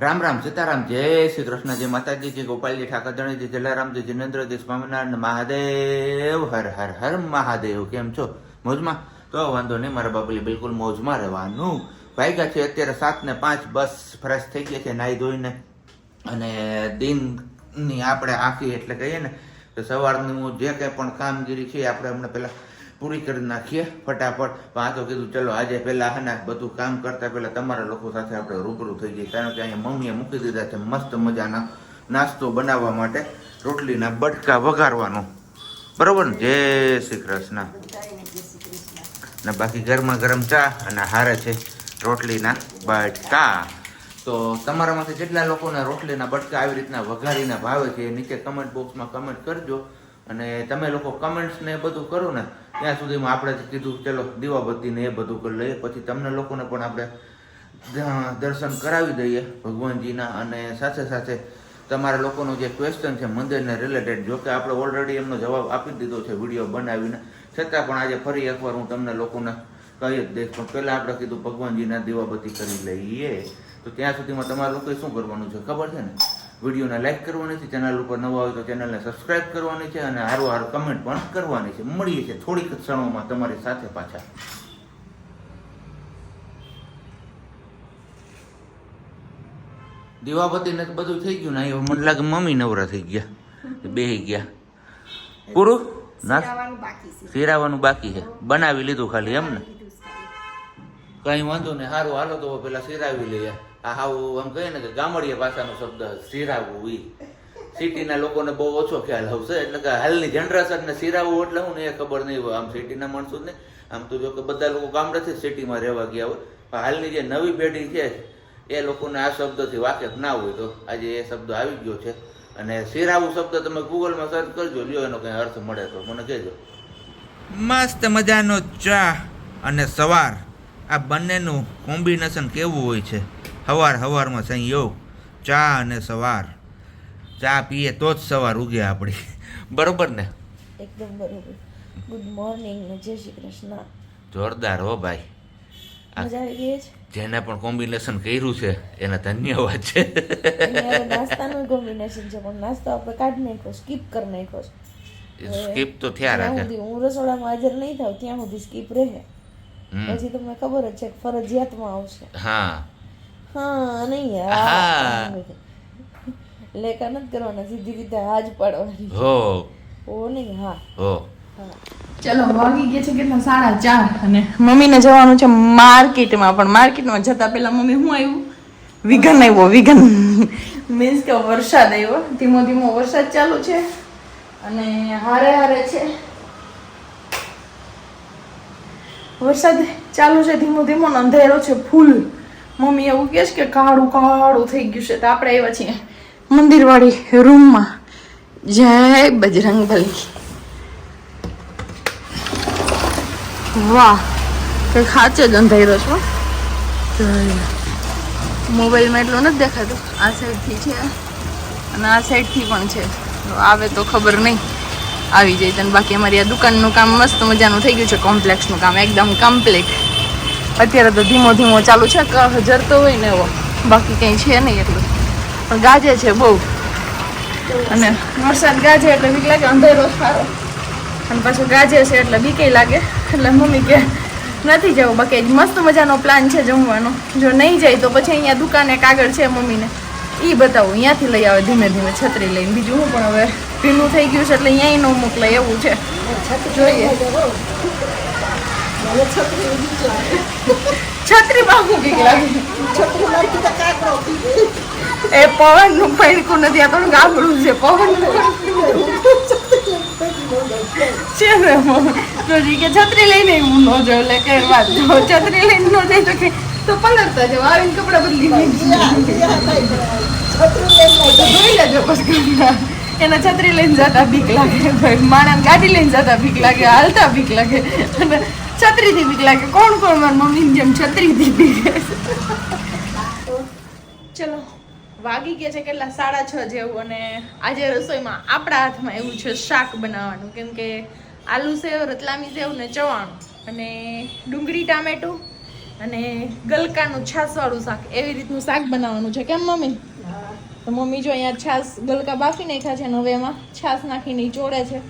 રામ રામ સીતારામ જય શ્રી કૃષ્ણ જય માતાજી જય ગોપાલજી ઠાકર ધણીજી જલારામજી જિનેન્દ્રજી સ્વામિનારાયણ મહાદેવ હર હર હર મહાદેવ. કેમ છો? મોજમાં? તો વાંધો નહીં, મારા બાબુલી બિલકુલ મોજમાં રહેવાનું. વાગ્યા છે અત્યારે 7:05. બસ ફ્રેશ થઈ ગયા છે નાહી ધોઈને, અને દિનની આપણે આખી એટલે કહીએ ને તો સવારનું જે કંઈ પણ કામગીરી છે આપણે હમણાં પહેલાં પૂરી કરી નાખીએ ફટાફટ. પણ આ તો કીધું ચલો આજે પહેલાં હે ને બધું કામ કરતાં પહેલાં તમારા લોકો સાથે આપણે રૂબરૂ થઈ જઈએ, કારણ કે અહીંયા મમ્મીએ મૂકી દીધા છે મસ્ત મજાના નાસ્તો બનાવવા માટે, રોટલીના બટકા વઘારવાનો. બરોબર ને? જય શ્રી કૃષ્ણ. ને બાકી ગરમા ગરમ ચા અને હારે છે રોટલીના બટકા. તો તમારામાંથી જેટલા લોકોને રોટલીના બટકા આવી રીતના વઘારીને ભાવે છે એ નીચે કમેન્ટ બોક્સમાં કમેન્ટ કરજો. અને તમે લોકો કમેન્ટ્સ ને એ બધું કરો ને ત્યાં સુધીમાં આપણે કીધું ચલો દીવાબત્તીને એ બધું કરી લઈએ, પછી તમને લોકોને પણ આપણે દર્શન કરાવી દઈએ ભગવાનજીના. અને સાથે સાથે તમારા લોકોનો જે ક્વેશ્ચન છે મંદિરને રિલેટેડ, જો કે આપણે ઓલરેડી એમનો જવાબ આપી દીધો છે વિડીયો બનાવીને, છતાં પણ આજે ફરી એકવાર હું તમને લોકોને કહી જ દઈશ. પણ પહેલાં આપણે કીધું ભગવાનજીના દીવાબત્તી કરી લઈએ. તો ત્યાં સુધીમાં તમારા લોકોએ શું કરવાનું છે ખબર છે ને? વિડીયોને લાઈક કરવાની છે, ચેનલ ઉપર નવા હોય તો ચેનલને સબસ્ક્રાઈબ કરવાની છે, અને હારું હારું કમેન્ટ પણ કરવાની છે. મળીએ છીએ થોડીક ક્ષણોમાં તમારી સાથે પાછા. દીવાબત્તીને તો બધું થઈ ગયું ને, મને લાગે મમ્મી નવરા થઈ ગયા, બેહી ગયા. પૂરું સિરાવાનું બાકી છે, બનાવી લીધું ખાલી એમ ને? કઈ વાંધો નહીં, સારું હાલો તો પેલા સિરાવી લઈએ. આ હાવ આમ કહીએ ને કે ગામડિયા ભાષાનો શબ્દ સિરાવવું, એ સિટીના લોકોને બહુ ઓછો ખ્યાલ આવશે, એટલે કે હાલની જનરેશનને સિરાવવું એટલે હું ને એ ખબર નહીં હોય. આમ સિટીના માણસો ને આમ તો જો કે બધા લોકો ગામડેથી જ સિટીમાં રહેવા ગયા હોય, પણ હાલની જે નવી પેઢી છે એ લોકોને આ શબ્દથી વાકેફ ના હોય, તો આજે એ શબ્દ આવી ગયો છે. અને સિરાવું શબ્દ તમે ગૂગલમાં સર્ચ કરજો, લ્યો એનો કંઈ અર્થ મળે તો મને કહેજો. મસ્ત મજાનો ચા અને સવાર, આ બંનેનું કોમ્બિનેશન કેવું હોય છે? સવારમાં સંયોગ ચા અને સવાર. ચા પીએ તો જ સવાર ઉગે આપણી, બરોબર ને? એકદમ બરોબર. ગુડ મોર્નિંગ ને જય શ્રી કૃષ્ણ. જોરદાર હો ભાઈ. મજા આવી ગઈ છે. જેને પણ કોમ્બિનેશન કર્યું છે એને ધન્યવાદ છે. નાસ્તાનું કોમ્બિનેશન છે, પણ નાસ્તો આપણે કાઢી નાખ્યો, સ્કીપ કરી નાખ્યો છે. સ્કીપ તો થયા રાખે. હું રસોડામાં હાજર નહીં થાવ ત્યાં સુધી સ્કીપ રહે, પછી તમને ખબર જ છે ફરજિયાતમાં આવશે. હા નહીં યાર, લેખા નથી કરવાના, સીધી રીતે હાજ પાડવાની. હો નહીં, હા હો. ચલો વાગી ગયા છે કેટલા? 4:30. અને મમ્મીને જવાનું છે માર્કેટમાં, પણ માર્કેટમાં જતા પહેલા મમ્મી શું આવ્યું? વિઘન આવ્યો. વિઘન મીન્સ કે વરસાદ આવ્યો, ધીમો ધીમો વરસાદ ચાલુ છે, અને હારે છે વરસાદ ચાલુ છે ધીમો ધીમો, અંધેરો છે ફૂલ. મમ્મી એવું કહે છે કે કાળું કાળું થઈ ગયું છે. તો આપણે આવ્યા છીએ મંદિરવાળી રૂમમાં. જય બજરંગબલી. વાહ, કઈ ખાચે જ અંધારો છે. મોબાઈલમાં એટલું નથી દેખાતું. આ સાઈડથી છે અને આ સાઈડથી પણ છે. આવે તો ખબર નહીં, આવી જાય તને. બાકી અમારી આ દુકાનનું કામ મસ્ત મજાનું થઈ ગયું છે, કોમ્પ્લેક્સનું કામ એકદમ કમ્પ્લીટ. અત્યારે તો ધીમો ધીમો ચાલુ છે, જરતો હોય ને એવો, બાકી કંઈ છે નહીં એટલું. પણ ગાજે છે બહુ, અને વરસાદ ગાજે એટલે બીક લાગે. અંધેરો સારો અને પાછું ગાજે છે એટલે બીકે લાગે. એટલે મમ્મી કે નથી જવું. બાકી મસ્ત મજાનો પ્લાન છે જમવાનો. જો નહીં જાય તો પછી અહીંયા દુકાને કાગળ છે મમ્મીને, એ બતાવું, અહીંયાથી લઈ આવે ધીમે ધીમે છત્રી લઈને. બીજું હું પણ હવે ભીનું થઈ ગયું છે એટલે અહીંયા ન મોકલાય એવું છે. જોઈએ છત્રીમાં હું બીક લાગે. એ પવનનું પૈડકું નથી, આ તો ગાબડું છે. પવન છે ને કે છત્રી લઈને હું ન જો, એટલે કે વાત જો છત્રી લઈને ન જાય તો કે તો પલટતા જાવ, આવીને કપડા બદલી જોઈ લેજો. પછી એને છત્રી લઈને જતા બીક લાગે, માણસ ગાડી લઈને જતા બીક લાગે, હાલતા બીક લાગે, અને છત્રીથી બીક લાગે. કોણ મારી મમ્મીની જેમ છત્રીથી બીક. ચલો વાગી ગયા છે કેટલા? 6:30 જેવું. અને આજે રસોઈમાં આપણા હાથમાં એવું છે શાક બનાવવાનું, કેમ કે આલુ સેવ, રતલામી સેવ ને ચવાણું અને ડુંગળી ટામેટું અને ગલકાનું છાશવાળું શાક એવી રીતનું શાક બનાવવાનું છે કેમ મમ્મી? તો મમ્મી જો અહીંયા છાશ ગલકા બાફી નાખ્યા છે ને હવે એમાં છાશ નાખીને ઈ ચોળે છે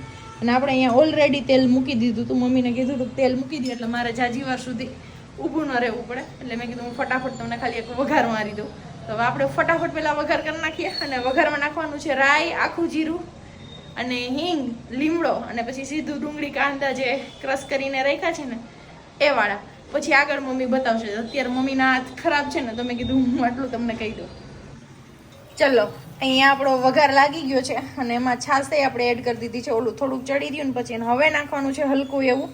અને આપણે અહીંયા ઓલરેડી તેલ મૂકી દીધું હતું. મમ્મીને કીધું હતું તેલ મૂકી દે એટલે મારે જાજી વાર સુધી ઊભું ન રહેવું પડે એટલે મેં કીધું હું ફટાફટ તમને ખાલી એક વઘાર મારી દઉં. તો હવે આપણે ફટાફટ પહેલાં વઘાર કરી નાખીએ અને વઘારમાં નાખવાનું છે રાઈ, આખું જીરું અને હિંગ, લીમડો અને પછી સીધું ડુંગળી કાંદા જે ક્રશ કરીને રાખ્યા છે ને એ વાળા. પછી આગળ મમ્મી બતાવશે. અત્યારે મમ્મીના હાથ ખરાબ છે ને તો મેં કીધું હું આટલું તમને કહી દઉં. ચલો અહીંયા આપણો વઘાર લાગી ગયો છે અને એમાં છાશ આપણે એડ કરી દીધી છે. ઓલું થોડુંક ચડી રહ્યું ને પછી એને હવે નાખવાનું છે હલકું એવું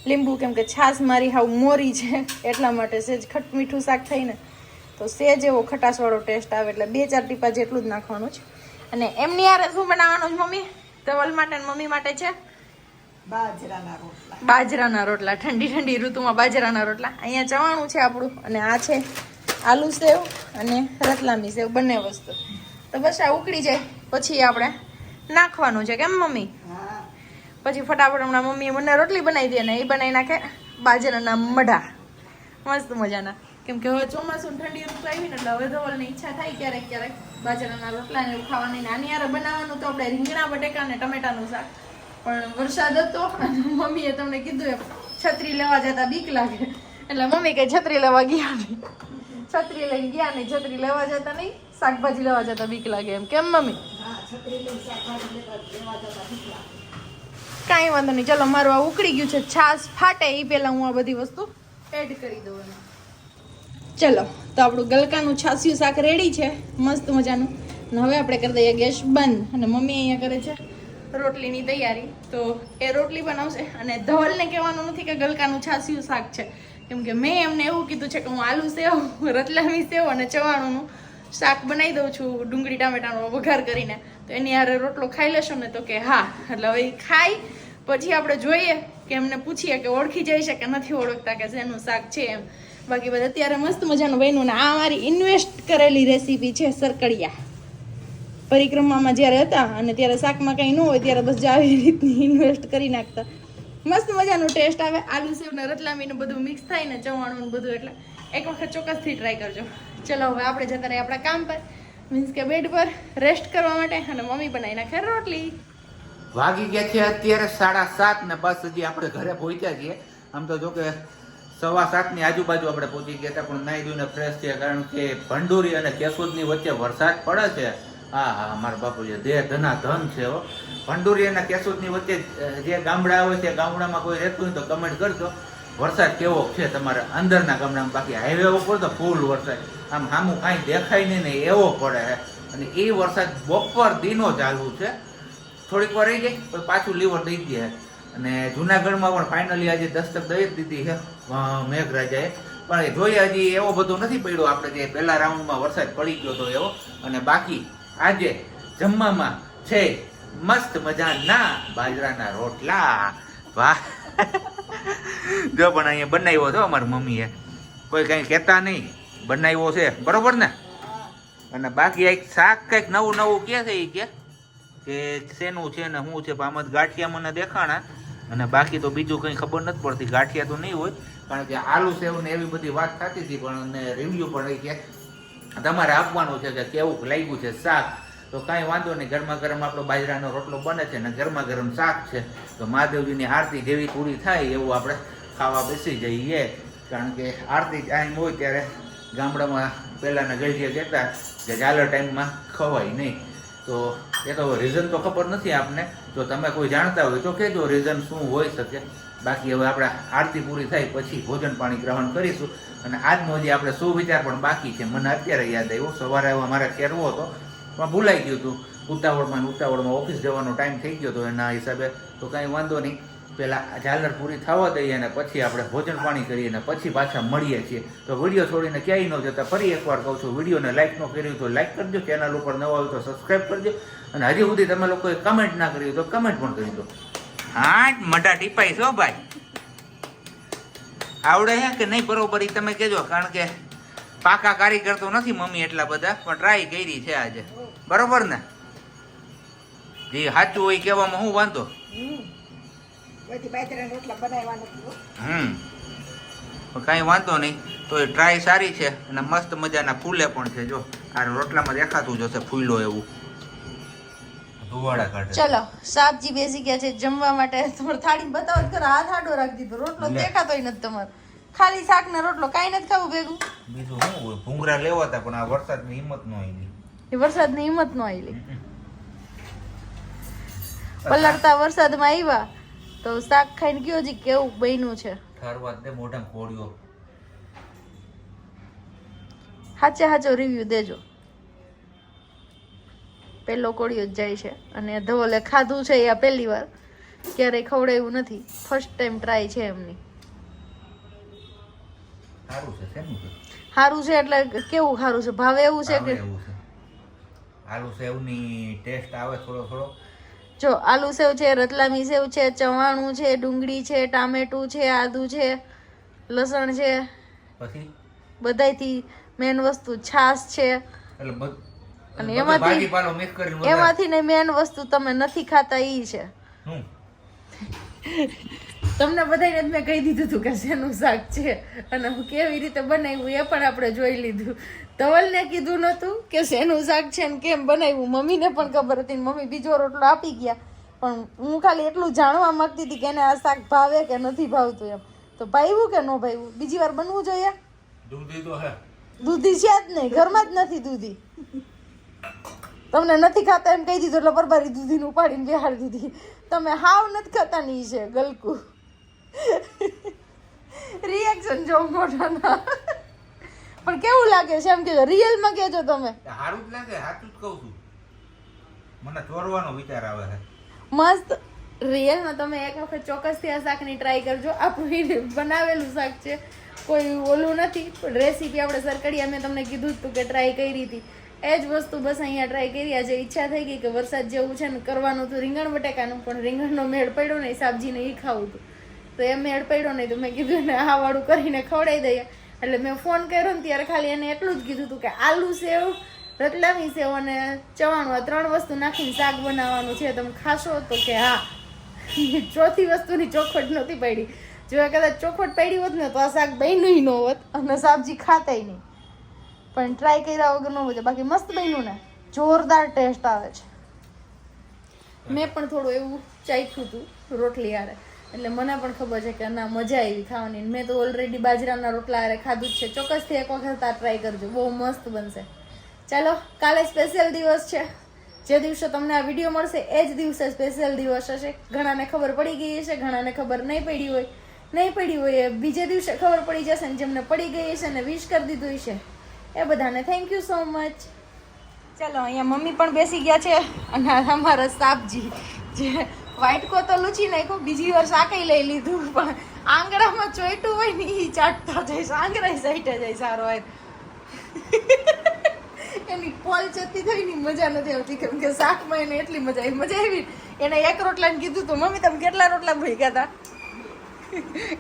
લીંબુ, કેમ કે છાશ મારી હાવ મોરી છે એટલા માટે સેજ ખટ મીઠું શાક થઈને તો સેજ એવો ખટાશવાળો ટેસ્ટ આવે એટલે 2-4 ટીપા જેટલું જ નાખવાનું છે. અને એમની યાર શું બનાવવાનું છે મમ્મી? ધવલ માટે ને મમ્મી માટે છે બાજરાના રોટલા. ઠંડી ઠંડી ઋતુમાં બાજરાના રોટલા. અહીંયા ચવાણું છે આપણું અને આ છે આલુ સેવ અને રતલામી સેવ બંને વસ્તુ. તો બસ આ ઉકળી જાય પછી આપણે નાખવાનું છે કેમ મમ્મી? પછી ફટાફટ હમણાં મમ્મીએ મને રોટલી બનાવી દે ને એ બનાવી નાખે બાજરાના મઢા મસ્ત મજાના. કેમ કે હવે ચોમાસું ઠંડી ઋતુ આવી ને એટલે હવે ધવલની ઈચ્છા થાય ક્યારેક ક્યારેક બાજરાના રોટલા ને એવું ખાવાની. આની યાર બનાવવાનું તો આપણે રીંગણા બટેકા ને ટમેટાનું શાક, પણ વરસાદ હતો અને મમ્મીએ તમને કીધું છત્રી લેવા જતા બીક લાગે એટલે મમ્મી કઈ છત્રી લેવા ગયા નહીં. છત્રી લઈને ગયા નહીં, છત્રી લેવા જતા નહીં, શાકભાજી લેવા જતા બીક લાગે એમ કેમ મમ્મી? કાંઈ વાંધો નહીં. ચલો મારું આ ઉકળી ગયું છે. છાશ ફાટે એ પહેલાં હું આ બધી વસ્તુ એડ કરી દઉં એમાં. ચલો તો આપણું ગલકાનું છાશિયું શાક રેડી છે મસ્ત મજાનું. અને હવે આપણે કરી દઈએ ગેસ બંધ અને મમ્મી અહીંયા કરે છે રોટલીની તૈયારી. તો એ રોટલી બનાવશે અને ધવલને કહેવાનું નથી કે ગલકાનું છાશિયું શાક છે, કેમ કે મેં એમને એવું કીધું છે કે હું આલુ સેવ, રતલામી સેવ અને ચવાણુંનું શાક બનાવી દઉં છું ડુંગળી ટામેટાનો વઘાર કરીને. તો એની હારે રોટલો ખાઈ લેશો ને તો કે હા. એટલે હવે એ ખાઈ પછી આપણે જોઈએ કે એમને પૂછીએ કે ઓળખી જાય છે કે નથી ઓળખતા કે શેનું શાક છે એમ. બાકી બધા અત્યારે મસ્ત મજાનું બન્યું ને આ મારી ઇન્વેસ્ટ કરેલી રેસીપી છે સરકડિયા. પરિક્રમામાં જ્યારે હતા અને ત્યારે શાકમાં કંઈ ન હોય ત્યારે બસ આવી રીતની ઇન્વેસ્ટ કરી નાખતા. મસ્ત મજાનું ટેસ્ટ આવે. આલુ સેવ ને રતલામીનું બધું મિક્સ થાય ને ચવાણું બધું, એટલે એક વખત ચોક્કસથી ટ્રાય કરજો. ચલો હવે આપણે જતા રહીએ આપણા કામ પર, મીન્સ કે બેડ પર રેસ્ટ કરવા માટે. અને મમ્મી બનાવી નાખે રોટલી. વાગી ગયા છે અત્યારે 7:30 ને બસ હજી આપણે ઘરે પહોંચ્યા છીએ. આમ તો જો કે 7:15 ની આજુબાજુ આપણે પહોંચી ગયા હતા, પણ નાઈ ધોઈને ફ્રેશ થયા કારણ કે ભંડોરી અને કેશોદની વચ્ચે વરસાદ પડે છે. હા હા મારા બાપુજી દેહ ધના ધન છે હો. ભંડોરી અને કેશોદની વચ્ચે જે ગામડા હોય છે, ગામડામાં કોઈ રહેતું હોય તો કમેન્ટ કરજો વરસાદ કેવો છે તમારે અંદરના ગામડામાં. બાકી હાઈવે ઉપર તો ફૂલ વરસાદ, આમ સામું કાંઈ દેખાય નહીં ને એવો પડે છે. અને એ વરસાદ બપોર દિનો ચાલુ છે. થોડીક વાર રહી જાય પછી પાછું લીવર દઈ દે. અને જુનાગઢમાં પણ ફાઇનલી આજે દસ્તક દઈ જ દીધી છે મેઘરાજાએ. પણ જોઈએ હજી એવો બધો નથી પડ્યો આપણે જે પહેલા રાઉન્ડમાં વરસાદ પડી ગયો હતો એવો. અને બાકી આજે જમવામાં છે મસ્ત મજાના બાજરાના રોટલા. વાહ જો પણ અહીંયા બનાવ્યો હતો અમારી મમ્મીએ, કોઈ કંઈ કહેતા નહીં, બનાવ્યો છે બરોબર ને. અને બાકી એક શાક કંઈક નવું નવું કહે છે એ કે શેનું છે ને શું છે, આમ જ ગાંઠિયા મને દેખાણા. અને બાકી તો બીજું કંઈ ખબર નથી પડતી. ગાંઠિયા તો નહીં હોય કારણ કે આલુ સેવ ને એવી બધી વાત થતી હતી, પણ રિવ્યુ પણ કે તમારે આપવાનું છે કે કેવું લાગ્યું છે શાક. તો કાંઈ વાંધો નહીં, ગરમા ગરમ આપણો બાજરાનો રોટલો બને છે ને ગરમા ગરમ શાક છે. તો મહાદેવજીની આરતી જેવી પૂરી થાય એવું આપણે ખાવા બેસી જઈએ. કારણ કે આરતી ટાઈમ હોય ત્યારે ગામડામાં પહેલાંના ગળિયા કહેતા કે ઝાલર ટાઈમમાં ખવાય નહીં. તો એ તો રીઝન તો ખબર નથી આપને. જો તમે કોઈ જાણતા હોય તો કહેજો રીઝન શું હોઈ શકે. બાકી હવે આપણે આરતી પૂરી થાય પછી ભોજન પાણી ગ્રહણ કરીશું. અને આજનો હજી આપણે સુવિચાર પણ બાકી છે. મને અત્યારે યાદ આવ્યું, સવારે મારે કહેવો હતો પણ ભૂલાઈ ગયું હતું. ઉતાવળમાં ઓફિસ જવાનો ટાઈમ થઈ ગયો હતો એના હિસાબે. તો કાંઈ વાંધો નહીં, પહેલાં ઝાલર પૂરી થવા દઈએ અને પછી આપણે ભોજન પાણી કરીએ અને પછી પાછા મળીએ છીએ. તો વિડીયો છોડીને ક્યાંય ન જતા. ફરી એકવાર કહું છું, વિડીયોને લાઇક ન કર્યું તો લાઇક કરજો, ચેનલ ઉપર નવા હોય તો સબસ્ક્રાઈબ કરજો. અને હજી સુધી તમે લોકોએ કમેન્ટ ના કરી તો કમેન્ટ પણ કરી દો. હા મઢા ટીપાઈ છો ભાઈ, આવડે છે કે નહીં બરોબર એ તમે કહેજો. કારણ કે પાકા કારીગર તો નથી મમ્મી એટલા બધા, પણ ટ્રાય કરી છે આજે. બરોબર ને? જે સાચું હોય કહેવામાં હું વાંધો. કાંઈ વાંધો નહીં. તો એ ટ્રાય સારી છે અને મસ્ત મજાના ફૂલે પણ છે. જો આ રોટલામાં દેખાતું જશે ફૂલો એવું ધુવાડા કાઢે. ચલો સાબજી બેસી ગયા છે જમવા માટે. તમારે થાળી બતાવો તો ખરા. હાથ આડો રાખી દીધો. રોટલો દેખાતોય નથી તમારે. ખાલી શાક ને રોટલો કાંઈ નથી ખાવું ભેગું. બીજું શું હોય? ભૂંગરા લેવા હતા પણ આ વરસાદની હિંમત ન આવી. એ વરસાદની હિંમત ન આવી. પલળતા વરસાદમાં આવ્યા તો શાક ખાઈને કયો જી કેવું બન્યું છે. ઠારવા દે મોઢા કોળિયો. સાચે સાચો રિવ્યુ દેજો. પેલો કોળિયો જ જાય છે અને ધવલે ખાધું છે આ પહેલી વાર, ક્યારેય ખવડાવ્યું નથી. ફર્સ્ટ ટાઈમ ટ્રાય છે એમની. સારું છે. શેનું છે? સારું છે એટલે કેવું સારું છે? ભાવે એવું છે કે આલુ સેવની ટેસ્ટ આવે થોડો થોડો. જો આલુ સેવ છે, રતલામી સેવ છે, ચવાણું છે, ડુંગળી છે, ટામેટું છે, આદુ છે, લસણ છે, પછી બધાયથી મેન વસ્તુ છાશ છે. એટલે અને એમાંથી ને મેન વસ્તુ તમે નથી ખાતા ઈ છે. તમને બધાને મેં કહી દીધું હતું કે શેનું શાક છે અને હું કેવી રીતે બનાવ્યું એ પણ આપણે જોઈ લીધું. ધવલને કીધું નતું કે શેનું શાક છે ને કેમ બનાવ્યું. મમ્મીને પણ ખબર હતી. મમ્મી બીજો રોટલો આપી ગયા. પણ હું ખાલી એટલું જાણવા માંગતી હતી કે એને આ શાક ભાવે કે નથી ભાવતું એમ. તો ભાવ્યું કે ન ભાવ્યું બીજી વાર બનવું જોઈએ. દૂધી તો હે. દૂધી છે જ નહીં, ઘરમાં જ નથી દૂધી. તમને નથી ખાતા એમ કહી દીધું એટલે બરબારી દૂધીને ઉપાડીને બેહાડી દીધી. તમે હાવ નથી ખાતા ની છે ગલકું. રિએક્શન જો મોઢાના. પણ કેવું લાગે છે એમ કેજો, રિયલમાં કેજો તમે. સારું જ લાગે, સાચું જ કહું છું. મને ચોરવાનો વિચાર આવે છે. મસ્ત રિયલમાં તમે એક વખત ચોક્કસથી આ શાકની ટ્રાય કરજો. આપણું બનાવેલું શાક છે, કોઈ ઓલું નથી. પણ રેસીપી આપણે સરકડિયા મેં તમને કીધું હતું કે ટ્રાય કરી હતી એ જ વસ્તુ બસ અહીંયા ટ્રાય કરી. આજે ઈચ્છા થઈ ગઈ કે વરસાદ જેવું છે ને કરવાનું હતું રીંગણ બટેકાનું, પણ રીંગણનો મેળ પડ્યો નહીં. સાબજીને એ ખાવું હતું તો એ મેળ પડ્યો નહીં. તો મેં કીધું ને આ વાળું કરીને ખવડાવી દઈએ. એટલે મેં ફોન કર્યો ને ત્યારે ખાલી એને એટલું જ કીધું હતું કે આલુ સેવ, રતલામી સેવ અને ચવાણું આ 3 વસ્તુ નાખીને શાક બનાવવાનું છે, તમે ખાશો? તો કે હા. ચોથી વસ્તુની ચોખવટ નહોતી પડી. જો કદાચ ચોખવટ પડી હોત ને તો આ શાક બન્યું ન હોત અને સાબજી ખાતાય નહીં. પણ ટ્રાય કર્યા વગર ન હોય. બાકી મસ્ત બન્યું ને, જોરદાર ટેસ્ટ આવે છે. મેં પણ થોડું એવું ચાખ્યું હતું રોટલી હારે, એટલે મને પણ ખબર છે કે ના મજા આવી ખાવાની. મેં તો ઓલરેડી બાજરાના રોટલા હારે ખાધું જ છે. ચોક્કસથી એક વખત આ ટ્રાય કરજો, બહુ મસ્ત બનશે. ચાલો, કાલે સ્પેશિયલ દિવસ છે. જે દિવસે તમને આ વિડીયો મળશે એ જ દિવસે સ્પેશિયલ દિવસ હશે. ઘણાને ખબર પડી ગઈ હશે, ઘણાને ખબર નહીં પડી હોય એ બીજે દિવસે ખબર પડી જશે. ને જેમને પડી ગઈ હશે ને વિશ કરી દીધું હશે એ બધાને થેન્ક યુ સો મચ. ચાલો, અહીંયા મમ્મી પણ બેસી ગયા છે અને અમારા સાબજી જે વાઇટકો તો લૂછી નાખ્યો, બીજી વાર શાકે લઈ લીધું. પણ આંગળામાં ચોઈટું હોય ને એ ચાટતા જઈશ, આંગળા સાઈટે જાય સારો હોય. એની પોલ જતી થઈ ની મજા નથી આવતી, કેમ કે શાકમાં એને એટલી મજા આવી. એને એક રોટલાને કીધું તો મમ્મી તમે કેટલા રોટલા ભેગા હતા,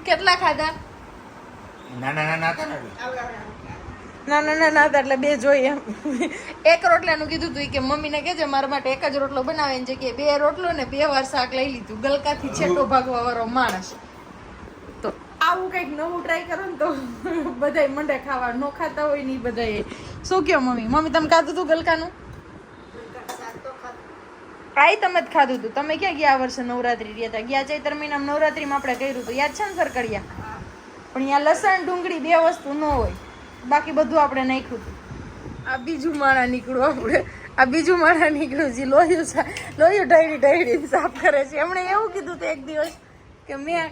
કેટલા ખાધા? નાના હતા એટલે 2 જોઈએ. એક રોટલાનું કીધું તું કે મમ્મીને કહેજે મારા માટે એક જ રોટલો બનાવે એની જગ્યાએ 2 રોટલો ને 2 વાર શાક લઈ લીધું. ગલકાથી છેટો ભાગવા વાળો માણસ. તો આવું કંઈક નવું ટ્રાય કરો ને તો બધાય મંડે ખાવા. ન ખાતા હોય ને બધાય. શું કહો મમ્મી તમે ખાધું હતું ગલકાનું? કાંઈ તમે જ ખાધું હતું. તમે ક્યાં ગયા આ વર્ષે નવરાત્રી રહ્યા હતા? ગયા ચૈત્ર મહિનામાં નવરાત્રીમાં આપણે કર્યું હતું, યાદ છે ને સરકડિયા? પણ અહીંયા લસણ ડુંગળી 2 વસ્તુ ન હોય, બાકી બધું આપણે નાખ્યું હતું. આ બીજું માણા નીકળ્યું જે લોહી ઢળી સાફ કરે છે. એમણે એવું કીધું હતું એક દિવસ કે મેં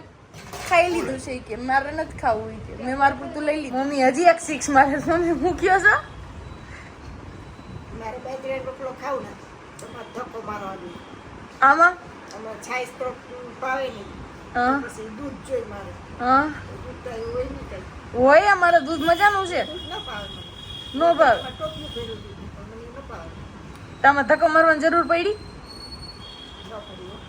ખાઈ લીધું છે કે મારે નથી ખાવું, કે મેં મારું પૂરતું લઈ લીધું. મમ્મી હજી એક 6 મારે મમ્મી મૂક્યો છો. મારે બાજરી રોટલો ખાવું ને તમારે ધક્કો મારવાનો. આમાં અમારે છાશ તો પાવે નહીં, પછી દૂધ જોઈએ મારે. હા દૂધ તો એવું હોય નહીં કઈ. હોય અમારે દૂધ મજાનું છે. દૂધ ન પાવે મને. નો ભાવ. ટોપલું ભર્યું દૂધ પણ મને ન પાવે. તમે ધક્કો મારવાની જરૂર પડી? ન પડ્યું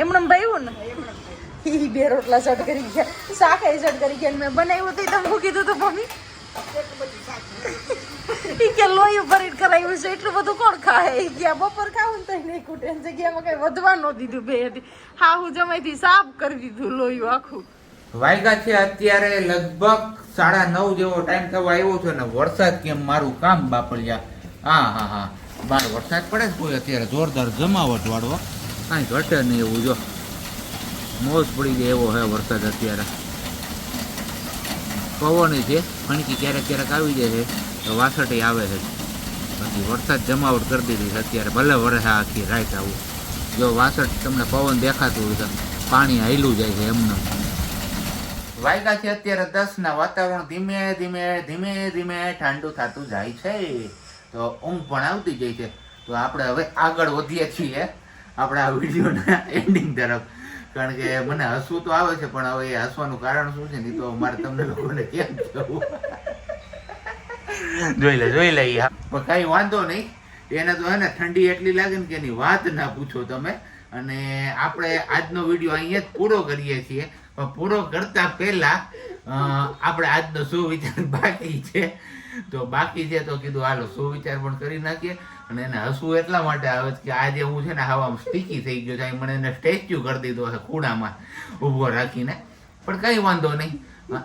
એમણે ભાવ્યું ને એમણે ખાઈ. ઈ 2 રોટલા શટ કરી ગયા, શાક શટ કરી ગયા. મેં બનાવ્યું હતું તમે શું કીધું હતું મમ્મી? એટલું બધું શાક ઈ કે લોહી ભરીને કરાવ્યું છે એટલું બધું કોણ ખાય? ઈ ગયા બપોર ખાવું ને તો નહીં ખૂટે. એની જગ્યામાં કઈ વધવા ન દીધું. 2 હતી હા હું જમાઈથી સાફ કરી દીધું લોહી આખું. વાગ્યા છે અત્યારે લગભગ 9:30 જેવો ટાઈમ થવા આવ્યો છે ને વરસાદ કેમ મારું કામ બાપલિયા હા બહાર વરસાદ પડે છે કોઈ અત્યારે જોરદાર જમાવટ વાળો કાંઈ ઘટે નહીં એવું જો મોજ પડી જાય એવો હે વરસાદ અત્યારે પવન છે ફણકી ક્યારેક આવી જાય છે તો વાસઠે આવે છે બાકી વરસાદ જમાવટ કરી દીધી છે અત્યારે ભલે વરસા આખી રાત આવું જો વાસઠ તમને પવન દેખાતું હોય તો પાણી હાયલું જાય છે એમને વાયગા છે અત્યારે 10 ના વાતાવરણ ધીમે ધીમે ઠંડુ થતું જાય છે તો ઊંઘ પણ આવતી જાય છે તો આપણે હવે આગળ વધીએ છીએ આપણા વિડીયોના એન્ડિંગ તરફ કારણ કે મને હસવું તો આવે છે પણ હવે એ હસવાનું કારણ શું છે ને તો મારે તમને લોકોને કેમ કહેવું જોઈ લે પણ કઈ વાંધો નહીં એને તો હે ને ઠંડી એટલી લાગે ને કે એની વાત ના પૂછો તમે અને આપણે આજનો વિડીયો અહીંયા જ પૂરો કરીએ છીએ પણ પૂરો કરતા પહેલા આપણે આજનો સુવિચાર બાકી છે તો કીધું હાલો સુવિચાર પણ કરી નાખીએ અને એને હસવું એટલા માટે આવે છે કે આજે હું છે ને હવામાં સ્ટીકી થઈ ગયો છે મને એને સ્ટેચ્યુ કરી દીધો છે ખૂણામાં ઊભો રાખીને પણ કંઈ વાંધો નહીં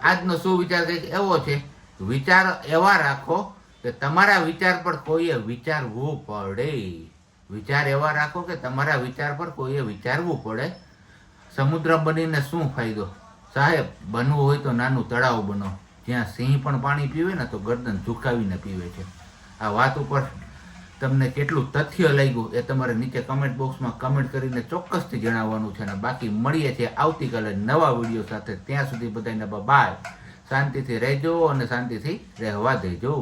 આજનો સુવિચાર કંઈક એવો છે વિચાર એવા રાખો કે તમારા વિચાર પર કોઈએ વિચારવું પડે વિચાર એવા રાખો કે તમારા વિચાર પર કોઈએ વિચારવું પડે સમુદ્ર બનીને શું ફાયદો સાહેબ બનવું હોય તો નાનું તળાવ બનો જ્યાં સિંહ પણ પાણી પીવે ને તો ગરદન ઝુકાવીને પીવે છે આ વાત ઉપર તમને કેટલું તથ્ય લાગ્યું એ તમારે નીચે કમેન્ટ બોક્સમાં કમેન્ટ કરીને ચોક્કસથી જણાવવાનું છે અને બાકી મળીએ છીએ આવતીકાલે નવા વિડીયો સાથે ત્યાં સુધી બધાને બાય શાંતિથી રહેજો અને શાંતિથી રહેવા દેજો